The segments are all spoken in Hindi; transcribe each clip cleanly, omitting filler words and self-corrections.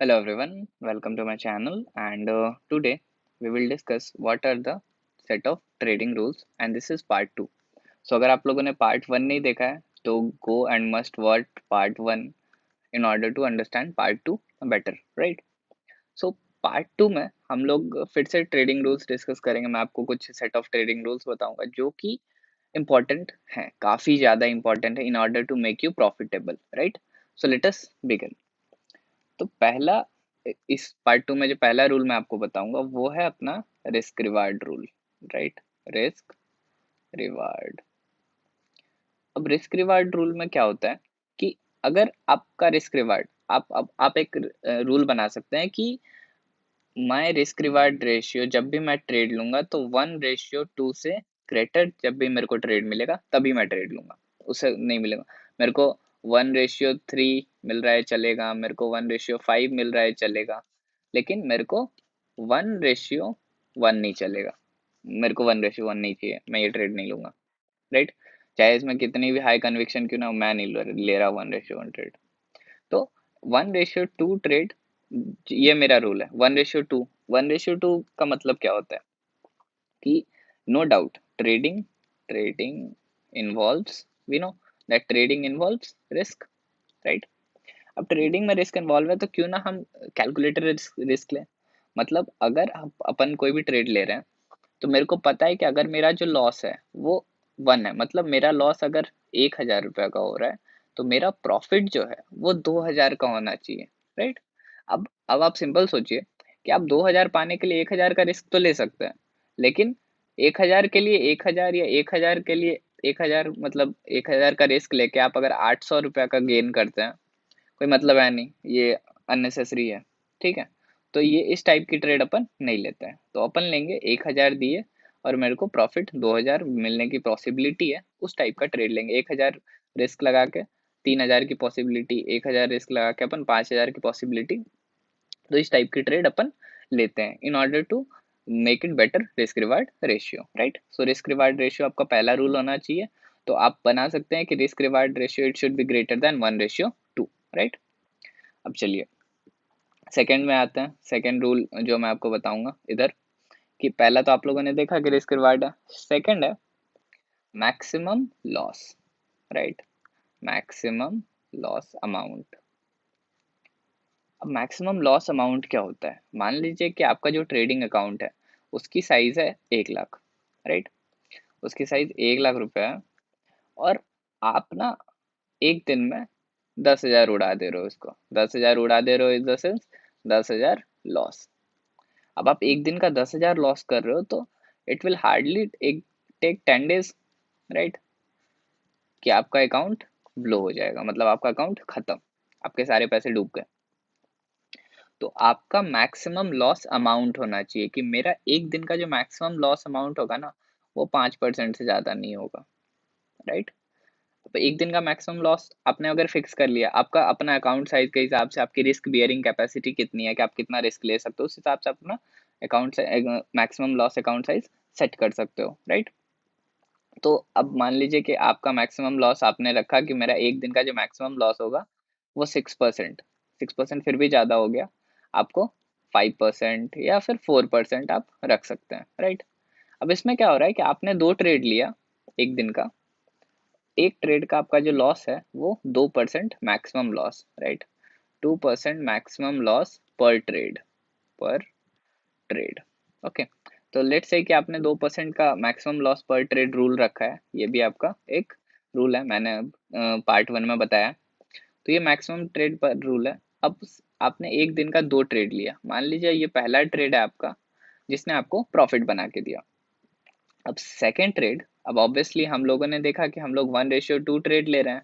Hello everyone, welcome to my channel and today we will discuss what are the set of trading rules and this is part 2. So अगर आप लोगों ने part 1 नहीं देखा है तो go and must watch part 1 in order to understand part 2 better, right? So part 2 में हम लोग फिर से ट्रेडिंग रूल्स डिस्कस करेंगे। मैं आपको कुछ सेट ऑफ ट्रेडिंग रूल्स बताऊंगा जो कि important हैं, काफ़ी ज़्यादा important है in order to make you profitable, right? So let us begin. तो पहला इस पार्ट 2 में जो पहला रूल मैं आपको बताऊंगा वो है अपना risk reward rule, right? Risk reward. अब रिस्क रिवार्ड रूल में क्या होता है कि अगर आपका रिस्क रिवार्ड आप एक रूल बना सकते हैं कि माय रिस्क रिवार्ड रेशियो जब भी मैं ट्रेड लूंगा तो 1:2 से ग्रेटर जब भी मेरे को ट्रेड मिलेगा तभी मैं ट्रेड लूंगा, उससे नहीं मिलेगा। मेरे को 1:3 मिल रहा है चलेगा, मेरे को 1:5 मिल रहा है चलेगा, लेकिन मेरे को 1:1 नहीं चलेगा। मेरे को 1:1 नहीं चाहिए, मैं ये ट्रेड नहीं लूंगा, राइट? चाहे इसमें कितनी भी हाई कन्विक्शन क्यों ना हो, मैं नहीं ले रहा 1:1 ट्रेड। तो 1:2 ट्रेड, ये मेरा रूल है। 1:2 का मतलब क्या होता है कि no doubt trading involves, we know that trading involves risk, right? अब ट्रेडिंग में रिस्क इन्वॉल्व है तो क्यों ना हम कैलकुलेटर रिस्क लें। मतलब अगर अपन कोई भी ट्रेड ले रहे हैं तो मेरे को पता है कि अगर मेरा जो लॉस है वो 1 है, मतलब मेरा लॉस अगर 1,000 रुपये का हो रहा है तो मेरा प्रॉफिट जो है वो 2,000 का होना चाहिए, राइट? अब आप सिंपल सोचिए कि आप 2,000 पाने के लिए 1,000 का रिस्क तो ले सकते हैं, लेकिन 1,000 के लिए 1,000 या 1,000 के लिए 1,000, मतलब 1,000 का रिस्क लेके आप अगर 800 रुपया का गेन करते हैं, कोई मतलब है नहीं, ये अननेसेसरी है, ठीक है? तो ये इस टाइप की ट्रेड अपन नहीं लेते हैं। तो अपन लेंगे 1,000 दिए और मेरे को प्रॉफिट 2,000 मिलने की पॉसिबिलिटी है, उस टाइप का ट्रेड लेंगे। 1,000 रिस्क लगा के 3,000 की पॉसिबिलिटी, 1,000 रिस्क लगा के अपन 5,000 की पॉसिबिलिटी। तो इस टाइप की ट्रेड अपन लेते हैं in order to make it better risk reward ratio, right? So risk reward ratio आपका पहला रूल होना चाहिए। तो आप बना सकते हैं कि risk reward ratio it should be greater than 1:2, right? अब चलिए सेकंड में आते हैं। सेकंड रूल जो मैं आपको बताऊंगा इधर, कि पहला तो आप लोगों ने देखा कि रिस्क रिवार्ड है, सेकंड है maximum loss, right? Maximum loss amount. अब मैक्सिमम लॉस अमाउंट क्या होता है? मान लीजिए कि आपका जो ट्रेडिंग अकाउंट है उसकी साइज है 1 लाख, राइट? उसकी साइज 1 लाख रुपए है और आप ना एक दिन में 10,000 उड़ा दे रहे हो, इसको 10,000 उड़ा दे रहे हो इन द सेंस 10,000 लॉस। अब आप एक दिन का 10,000 लॉस कर रहे हो तो इट विल हार्डली एक टेक 10 डेज, राइट? कि आपका अकाउंट ब्लो हो जाएगा, मतलब आपका अकाउंट खत्म, आपके सारे पैसे डूब गए। तो आपका मैक्सिमम लॉस अमाउंट होना चाहिए कि मेरा एक दिन का जो मैक्सिमम लॉस अमाउंट होगा ना वो 5% से ज़्यादा नहीं होगा, राइट? तो एक दिन का मैक्सिमम लॉस आपने अगर फिक्स कर लिया, आपका अपना अकाउंट साइज के हिसाब से आपकी रिस्क बियरिंग कैपेसिटी कितनी है कि आप कितना रिस्क ले सकते हो, उस हिसाब से अपना अकाउंट से maximum loss account size set कर सकते हो, राइट? तो अब मान लीजिए कि आपका मैक्सिमम लॉस आपने रखा कि मेरा एक दिन का जो मैक्सिमम लॉस होगा वो 6%। 6% फिर भी ज़्यादा हो गया, आपको 5% या फिर 4% आप रख सकते हैं, राइट? अब इसमें क्या हो रहा है कि आपने 2 ट्रेड लिया एक दिन का, एक ट्रेड का आपका जो लॉस है वो 2% maximum loss, right? 2% maximum loss पर ट्रेड, ओके? तो लेट्स से कि आपने 2% का मैक्सिमम लॉस पर ट्रेड रूल रखा है, ये भी आपका एक रूल है, मैंने पार्ट 1 में बताया। तो ये मैक्सिमम ट्रेड पर रूल है। अब आपने एक दिन का 2 ट्रेड लिया, मान लीजिए ये पहला ट्रेड है आपका जिसने आपको प्रॉफिट बना के दिया। अब सेकेंड ट्रेड, अब ऑब्वियसली हम लोगों ने देखा कि हम लोग 1:2 ट्रेड ले रहे हैं,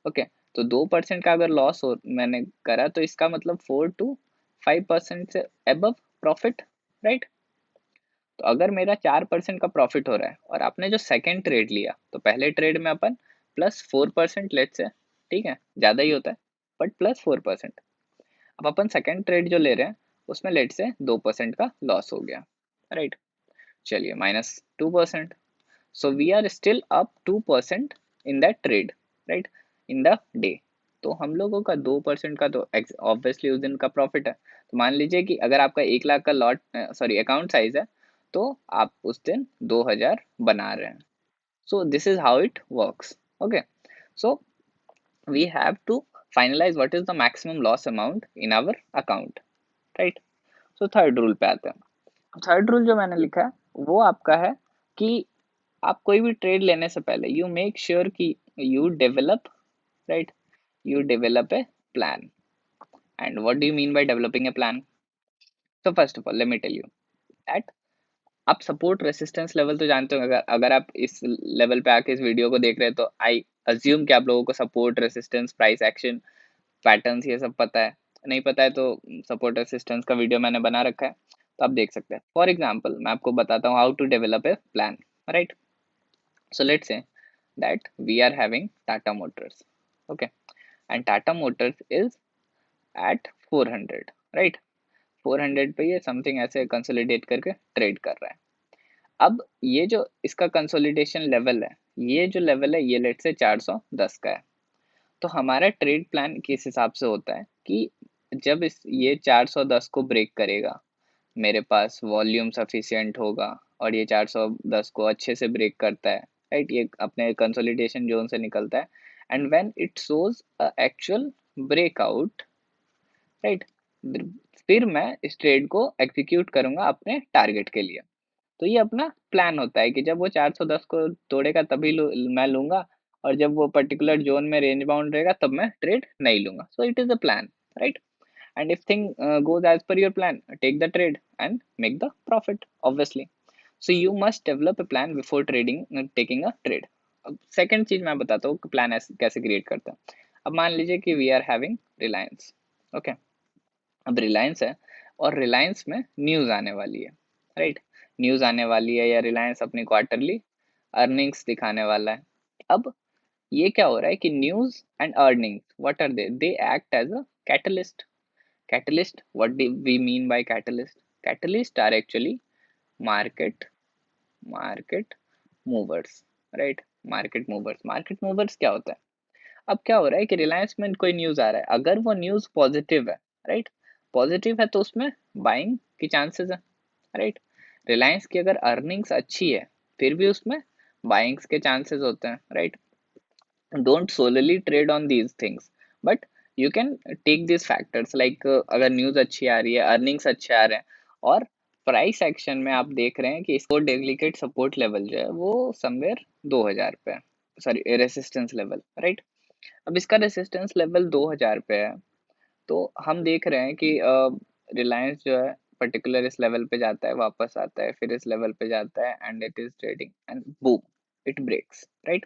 ओके? तो 2% का अगर लॉस हो मैंने करा तो इसका मतलब 4 to 5% से अबव प्रॉफिट, राइट? तो अगर मेरा 4% का प्रॉफिट हो रहा है और आपने जो सेकंड ट्रेड लिया, तो पहले ट्रेड में अपन +4% लेट से, ठीक है, ज़्यादा ही होता है बट +4%। अब अपन सेकंड ट्रेड जो ले रहे हैं उसमें लेट से 2% का लॉस हो गया, राइट? चलिए -2%। So we are still up 2% in that trade, right? In the day. तो हम लोगों का 2% का तो ऑब्वियसली उस दिन का प्रॉफिट है। तो मान लीजिए कि अगर आपका 1 लाख का अकाउंट साइज है, तो आप उस दिन 2,000 बना रहे हैं। So this is how it works. Okay, so we have to finalise what is the maximum loss amount in our account, right. So third rule पे आते हैं। थर्ड रूल जो मैंने लिखा है वो आपका है कि आप कोई भी ट्रेड लेने से पहले यू मेक श्योर कि you develop, right, you develop a plan. And what do you mean by developing a plan? So first of all, let me tell you that आप सपोर्ट रेसिस्टेंस लेवल तो जानते हो। अगर अगर आप इस लेवल पे आके इस वीडियो को देख रहे हैं तो आई अज्यूम कि आप लोगों को support resistance price action patterns ये सब पता है। नहीं पता है तो सपोर्ट रेसिस्टेंस का वीडियो मैंने बना रखा है, तो आप देख सकते हैं। फॉर एग्जाम्पल मैं आपको बताता हूँ how to develop a plan, right. So let's say that we are having Tata Motors, okay, and Tata Motors is at 400, right। 400 पे ये समथिंग ऐसे कंसोलिडेट करके ट्रेड कर रहा है। अब ये जो इसका कंसोलिडेशन लेवल है, ये जो लेवल है ये लेट से 410 का है। तो हमारा ट्रेड प्लान किस हिसाब से होता है कि जब इस ये 410 को ब्रेक करेगा, मेरे पास वॉल्यूम सफिशिएंट होगा और ये 410 को अच्छे से ब्रेक करता है, राइट, ये अपने कंसोलिडेशन जोन से निकलता है, and when it shows a actual breakout, right, फिर मैं इस ट्रेड को एग्जीक्यूट करूंगा अपने टारगेट के लिए। तो ये अपना प्लान होता है कि जब वो 410 को तोड़ेगा तभी मैं लूंगा, और जब वो पर्टिकुलर जोन में रेंज बाउंड रहेगा तब मैं ट्रेड नहीं लूंगा। So it is a plan, right. And if thing goes as per your plan, take the trade and make the profit, obviously. So you must develop a plan before trading, taking a trade. अब सेकंड चीज मैं बताता हूँ प्लान कैसे क्रिएट करता है। अब मान लीजिए कि we are having Reliance, okay. अब रिलायंस है और रिलायंस में न्यूज आने वाली है, राइट। न्यूज आने वाली है या रिलायंस अपनी क्वार्टरली अर्निंग्स दिखाने वाला है। अब ये क्या हो रहा है कि news and earnings what are they act as a catalyst. Catalyst, what do we mean by catalyst? Catalyst are actually market market movers, right। market movers क्या होता है? अब क्या हो रहा है कि रिलायंस में कोई न्यूज आ रहा है, अगर वो न्यूज पॉजिटिव है, राइट, पॉजिटिव है तो उसमें बाइंग की चांसेस है, राइट। रिलायंस की अगर अर्निंग्स अच्छी है फिर भी उसमें बाइंग्स के चांसेस होते हैं, right. don't solely trade on these things, but you can take these factors like अगर न्यूज अच्छी आ रही है, अर्निंग्स अच्छे आ रहे हैं, और प्राइस एक्शन में आप देख रहे हैं कि इसको डेलिकेट सपोर्ट लेवल जो है वो समवेयर 2000 पे है, सॉरी रेसिस्टेंस लेवल, राइट। अब इसका रेसिस्टेंस लेवल 2000 पे है, तो हम देख रहे हैं कि रिलायंस जो है पर्टिकुलर इस लेवल पे जाता है, वापस आता है, फिर इस लेवल पे जाता है, and it is trading and boom it breaks, right.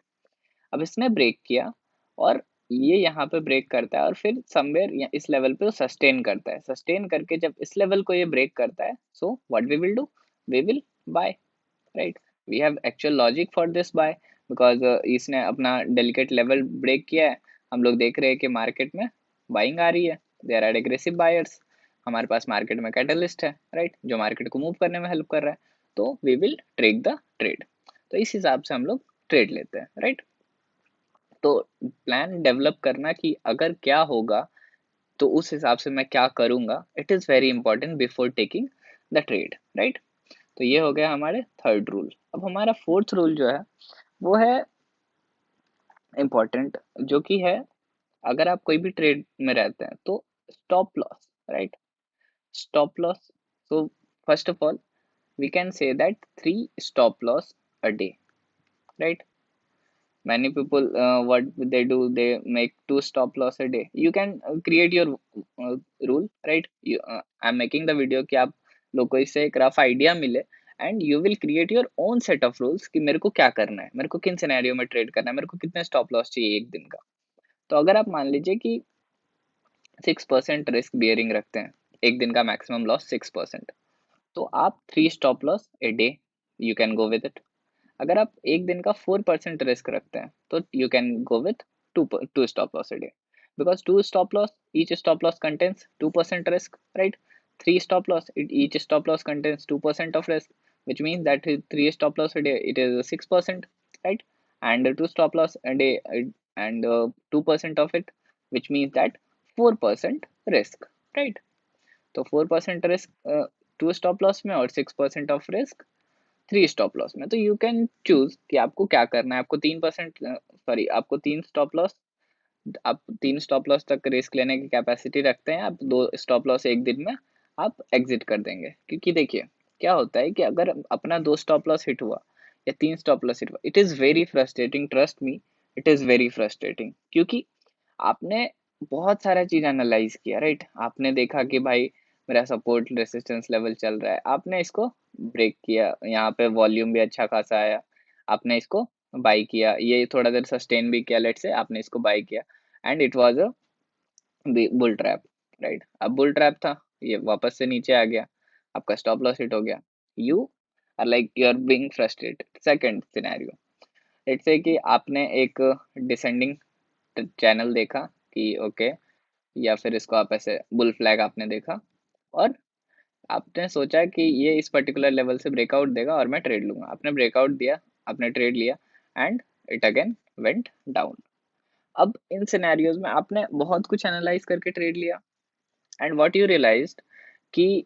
अब इसने ब्रेक किया और ये यहाँ पे ब्रेक करता है और फिर समवेयर इस लेवल पे सस्टेन करता है। सस्टेन करके जब इस लेवल को ये ब्रेक करता है, so what we will do, we will buy, right. We have actual logic for this buy, because इसने अपना डेलिकेट लेवल ब्रेक किया है। हम लोग देख रहे हैं कि मार्केट में बाइंग आ रही है, देयर आर एग्रेसिव बायर्स। हमारे पास मार्केट में कैटलिस्ट है, राइट, जो मार्केट को मूव करने में हेल्प कर रहा है, तो we will take the trade. तो इस हिसाब से हम लोग ट्रेड लेते हैं, राइट। तो प्लान डेवलप करना कि अगर क्या होगा तो उस हिसाब से मैं क्या करूंगा, it is very important before taking the trade, right. तो ये हो गया हमारे थर्ड रूल। अब हमारा फोर्थ रूल जो है वो है इम्पोर्टेंट, जो कि है अगर आप कोई भी ट्रेड में रहते हैं तो stop loss, right. Stop loss, so first of all we can say that 3 stop loss a day, right। Many people what they do, they make 2 stop loss a day. You can create your rule, right। I'm making the video कि आप लोग को इससे एक रफ आइडिया मिले, and you will create your own set of rules कि मेरे को क्या करना है, मेरे को किन सिनेरियो में ट्रेड करना है, मेरे को कितने स्टॉप लॉस चाहिए एक दिन का। तो अगर आप मान लीजिए कि 6% रिस्क बियरिंग रखते हैं, एक दिन का मैक्सिमम लॉस 6%, तो आप 3 stop loss a day you can go with it. अगर आप एक दिन का 4% रिस्क रखते हैं तो you can go with to stop loss a day, because 2 stop loss, each stop loss contains 2% risk, right। 3 stop loss, each stop loss contains 2% of risk, which means that 3 stop loss a day it is 6%, right। And 2 stop loss a day and 2% of it which means that 4% risk, right? तो 4% रिस्क 2 स्टॉप लॉस में और 6% ऑफ रिस्क 3 स्टॉप लॉस में। तो यू कैन चूज कि आपको क्या करना है। आपको 3% सॉरी, आपको 3 स्टॉप लॉस, आप 3 स्टॉप लॉस तक रिस्क लेने की कैपेसिटी रखते हैं, आप 2 स्टॉप लॉस एक दिन में आप एग्जिट कर देंगे। क्योंकि देखिए क्या होता है कि अगर अपना 2 स्टॉप लॉस हिट हुआ या 3 स्टॉप लॉस हिट हुआ, it is very frustrating, trust me, it is very frustrating. क्योंकि आपने बहुत सारा चीज एनालाइज किया, राइट? आपने देखा कि भाई मेरा सपोर्ट रेसिस्टेंस लेवल चल रहा है, आपने इसको ब्रेक किया, यहाँ पे वॉल्यूम भी अच्छा खासा आया, आपने इसको बाई किया, ये थोड़ा देर सस्टेन भी किया, लेट से आपने इसको बाई किया, and it was a bull trap, right? अब बुल ट्रैप था, ये वापस से नीचे आ गया, आपका स्टॉप लॉस हिट हो गया, you are like you are being frustrated. Second scenario, let's say कि आपने एक डिसेंडिंग चैनल देखा कि ओके, या फिर इसको आप ऐसे बुल फ्लैग आपने देखा, और आपने सोचा कि ये इस पर्टिकुलर लेवल से ब्रेकआउट देगा और मैं ट्रेड लूंगा, आपने ब्रेकआउट दिया, आपने ट्रेड लिया, and it again went down. अब इन सिनेरियोज में आपने बहुत कुछ एनालाइज करके ट्रेड लिया, एंड व्हाट यू रियलाइज्ड कि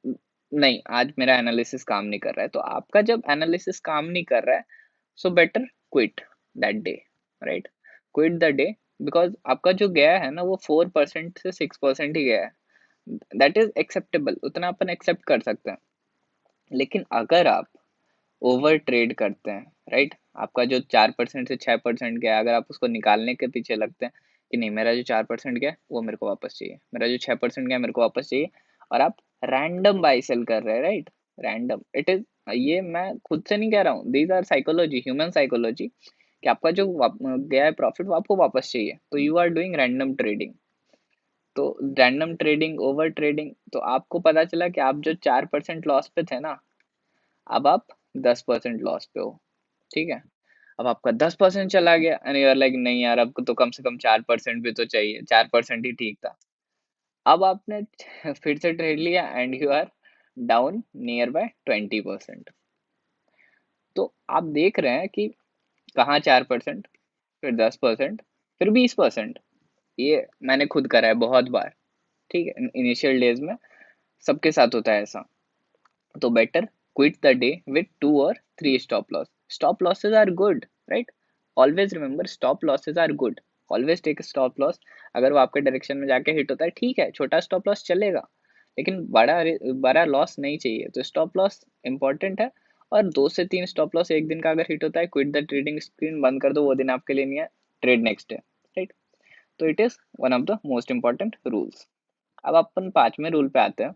नहीं, आज मेरा एनालिसिस काम नहीं कर रहा है। तो आपका जब एनालिसिस काम नहीं कर रहा है, so better quit that day, right? Quit the day, because आपका जो गया है ना वो 4% से 6% ही गया है, दैट इज एक्सेप्टेबल, उतना अपन एक्सेप्ट कर सकते हैं। लेकिन अगर आप ओवर ट्रेड करते हैं, राइट, आपका जो 4% से 6% गया, अगर आप उसको निकालने के पीछे लगते हैं कि नहीं, मेरा जो 4% गया वो मेरे को वापस चाहिए, मेरा जो 6% गया मेरे को वापस चाहिए, और आप रैंडम बाई सेल कर रहे हैं, राइट? रैंडम, इट इज, ये मैं खुद से नहीं कह रहा हूँ, these are psychology, human psychology, कि आपका जो गया है प्रॉफिट वो आपको वापस चाहिए, तो you are doing random trading. तो रैंडम ट्रेडिंग, ओवर ट्रेडिंग, तो आपको पता चला कि आप जो 4% लॉस पे थे ना, अब आप 10% लॉस पे हो, ठीक है? अब आपका 10% चला गया, एंड यू आर लाइक नहीं यार, अब तो कम से कम 4% भी तो चाहिए, 4% ही ठीक था। अब आपने फिर से ट्रेड लिया, and you are down nearby 20%। तो आप देख रहे हैं कि कहाँ 4%, फिर 10%, फिर 20%। ये मैंने खुद करा है बहुत बार, ठीक है? इनिशियल डेज में सबके साथ होता है ऐसा। तो better quit the day with 2 or 3 stop loss. Stop losses are good, right? Always remember, stop losses are good. Always take a stop loss. अगर वो आपके डायरेक्शन में जाके हिट होता है, ठीक है, छोटा स्टॉप लॉस चलेगा, लेकिन बड़ा लॉस नहीं चाहिए। तो स्टॉप लॉस इंपॉर्टेंट है, और 2 से 3 स्टॉप लॉस एक दिन का अगर हिट होता है, क्विट द ट्रेडिंग, स्क्रीन बंद कर दो, वो दिन आपके लिए नहीं है, ट्रेड नेक्स्ट डे, राइट? तो it is one of the most important rules. अब अपन 5वें रूल पे आते हैं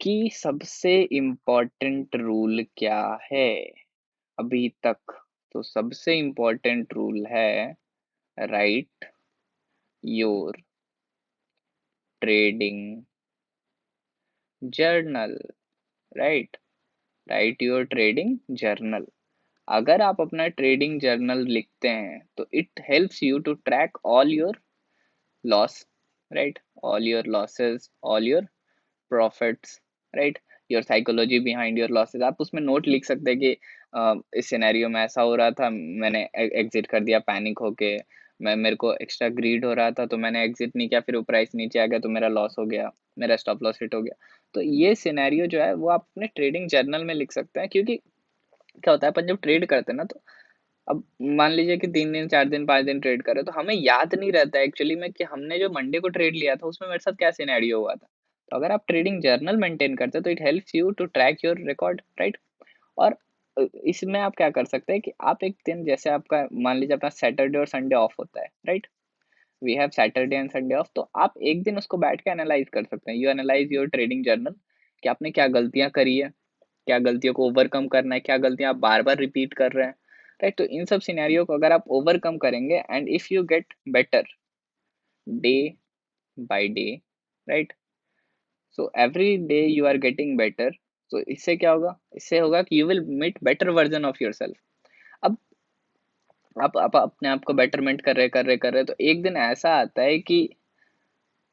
कि सबसे इम्पोर्टेंट रूल क्या है अभी तक। तो सबसे इम्पोर्टेंट रूल है write your trading journal, right? Write your trading journal. अगर आप अपना ट्रेडिंग जर्नल लिखते हैं तो it helps you to track all your loss, right? All your losses, all your profits, right? Your psychology behind your losses. आप उसमें नोट लिख सकते हैं कि इस सिनेरियो में ऐसा हो रहा था, मैंने एग्जिट कर दिया पैनिक होके, मैं मेरे को एक्स्ट्रा ग्रीड हो रहा था तो मैंने एग्जिट नहीं किया, फिर वो प्राइस नीचे आ गया तो मेरा लॉस हो गया, मेरा स्टॉप लॉस हिट हो गया। तो ये सिनेरियो जो है वो आप अपने ट्रेडिंग जर्नल में लिख सकते हैं। क्योंकि क्या होता है, अपन जब ट्रेड करते हैं ना, तो अब मान लीजिए कि 3 दिन 4 दिन 5 दिन ट्रेड करे, तो हमें याद नहीं रहता है एक्चुअली में कि हमने जो मंडे को ट्रेड लिया था उसमें मेरे साथ क्या सिनेरियो हुआ था। तो अगर आप ट्रेडिंग जर्नल मेंटेन करते हैं तो it helps you to track your record, right? और इसमें आप क्या कर सकते हैं कि आप एक दिन, जैसे आपका मान लीजिए अपना सैटरडे और संडे ऑफ होता है, right? We have Saturday and Sunday off, तो आप एक दिन उसको बैठ के एनालाइज कर सकते हैं। You analyse your trading journal कि आपने क्या गलतियां करी है, क्या गलतियों को ओवरकम करना है, क्या गलतियां आप बार बार रिपीट कर रहे हैं, राइट? तो इन सब सिनेरियो को अगर आप ओवरकम करेंगे, and if you get better day by day, right, so every day you are getting better, तो इससे क्या होगा, इससे होगा कि you will meet better version of yourself. अब आप अपने आप को बेटरमेंट कर रहे तो एक दिन ऐसा आता है कि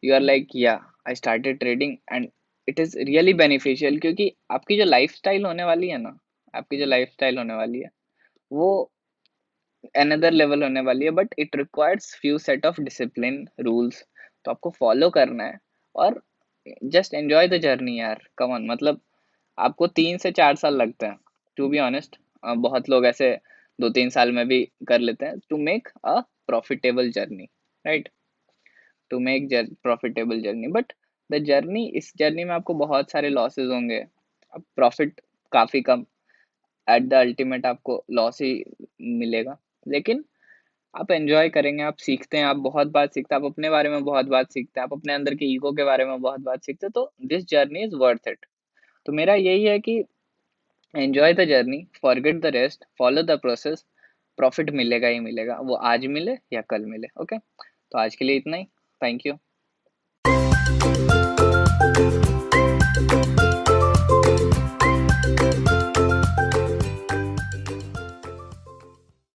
यू आर लाइक या I started trading and it is really beneficial. क्योंकि आपकी जो लाइफस्टाइल होने वाली है ना, आपकी जो लाइफस्टाइल होने वाली है वो अनदर लेवल होने वाली है, but it requires few set of discipline rules, तो आपको फॉलो करना है और जस्ट एंजॉय द जर्नी यार, कम ऑन। मतलब आपको 3 से 4 साल लगते हैं टू बी ऑनेस्ट, बहुत लोग ऐसे 2-3 साल में भी कर लेते हैं to make a profitable journey, right, to make profitable journey. But the journey, इस जर्नी में आपको बहुत सारे लॉसेस होंगे, प्रॉफिट काफ़ी कम, एट द अल्टीमेट आपको लॉस ही मिलेगा। लेकिन आप एंजॉय करेंगे, आप सीखते हैं, आप बहुत बात सीखते हैं, आप अपने बारे में बहुत बात सीखते हैं, आप अपने अंदर के ईगो के बारे में बहुत बात सीखते हैं, तो this journey is worth it. तो मेरा यही है कि enjoy the journey, forget the rest, follow the process, profit मिलेगा ही मिलेगा, वो आज मिले या कल मिले। ओके, तो आज के लिए इतना ही। Thank you.